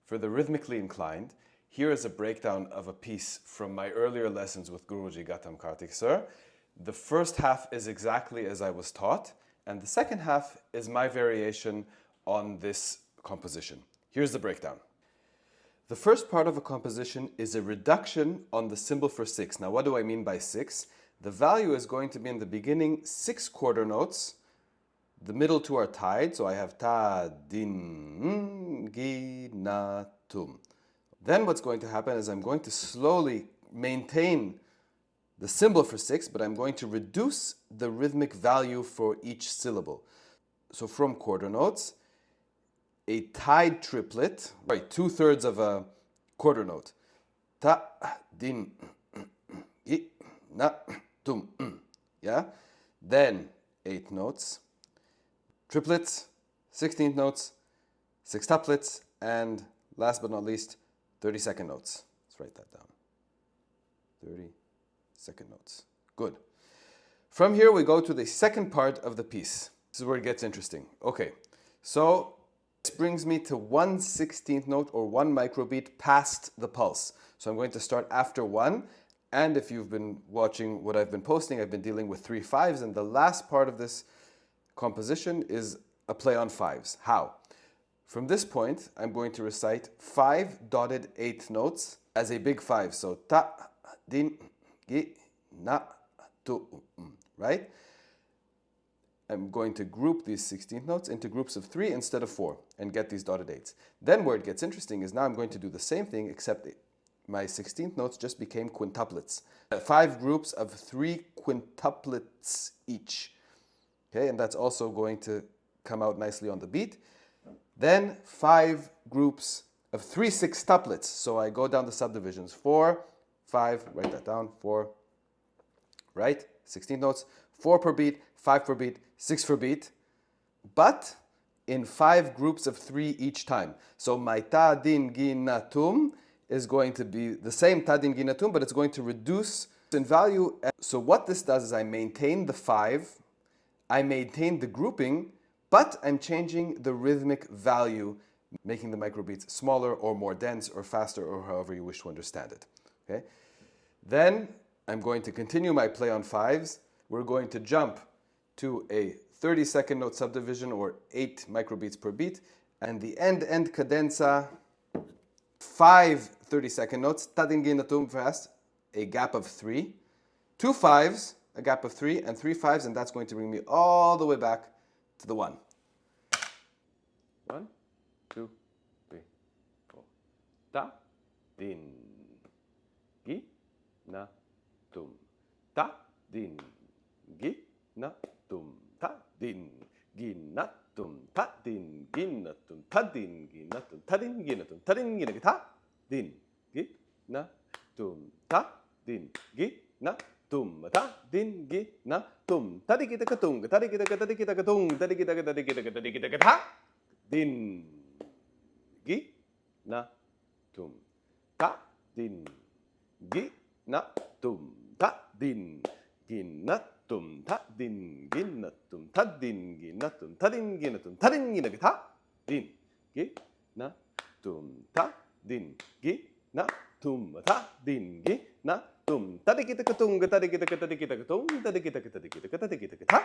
For the rhythmically inclined, here is a breakdown of a piece from my earlier lessons with Guruji Gautam Kartik sir. The first half is exactly as I was taught, and the second half is my variation on this composition. Here's the breakdown. The first part of a composition is a reduction on the symbol for 6. Now, what do I mean by 6? The value is going to be in the beginning 6 quarter notes. The middle two are tied, so I have ta, din, gi, na, tum. Then what's going to happen is I'm going to slowly maintain the symbol for 6, but I'm going to reduce the rhythmic value for each syllable. So from quarter notes, a tied triplet, right, 2/3 of a quarter note. Ta, din, gi, na, tum. Yeah? Then 8 notes. Triplets, 16th notes, sextuplets, and last but not least, 32nd notes. Let's write that down. 32nd notes. Good. From here, we go to the second part of the piece. This is where it gets interesting. Okay, so this brings me to 1/16th note or 1 microbeat past the pulse. So I'm going to start after 1. And if you've been watching what I've been posting, I've been dealing with 3 5s. And the last part of this composition is a play on 5s. How? From this point, I'm going to recite 5 dotted 8th notes as a big 5. So ta, din, gi, na, tu, right? I'm going to group these 16th notes into groups of 3 instead of 4 and get these dotted 8s. Then where it gets interesting is now I'm going to do the same thing, except my 16th notes just became quintuplets. 5 groups of 3 quintuplets each. Okay, and that's also going to come out nicely on the beat. Then 5 groups of 3 sextuplets. So I go down the subdivisions. 4, 5, write that down, 4, right? 16 notes, 4 per beat, 5 per beat, 6 per beat, but in 5 groups of 3 each time. So my ta, din, gi, na, tum is going to be the same ta, din, gi, na, tum, but it's going to reduce in value. So what this does is I maintain the 5, I maintain the grouping, but I'm changing the rhythmic value, making the microbeats smaller or more dense or faster or however you wish to understand it. Okay? Then I'm going to continue my play on 5s. We're going to jump to a 32nd note subdivision or 8 microbeats per beat, and the end cadenza, 5 32nd notes, ta, din, gi, na, tum fast, a gap of 3, 2 5s, a gap of 3, and 3 5s, and that's going to bring me all the way back to the 1. 1, 2, 3, 4. Ta, din, gi, na, tum. Ta, din, gi, na, tum. Ta, din, gi, na, tum. Ta, din, gi, na, tum. Ta, din, gi, na, tum. Ta, din, gi, na, tum. Ta, din, gi, na, ta, din, gi, na, tum. Ta, din, gi, na, tum, ta, din, gi, na, tum, ta, di, gi, ta, ka, tum, ta, di, gi, ta, ka, ta, di, gi, ta, ka, tum, ta, di, gi, ta, ka, ta, di, gi, ta, ka, ta, di, gi, ta, ka, ta, din, gi, na, tum, ta, din, gi, na, tum, ta, din, gi, na, tum, ta, din, gi, na, tum, ta, din, gi, na, tum, ta, din, gi, na, tum, ta, din, gi, na, ta, din, gi, na, tum, ta, din, gi, na, tum, ta, din, gi, na, tum, ta, di, gi, ta, ka, tum, ta, di, gi, ta, ka, ta, di, gi, ta, ka, tum, ta, di, gi, ta, ka, ta, di, gi, ta, ka, ta, di, gi, ta, ka, ta.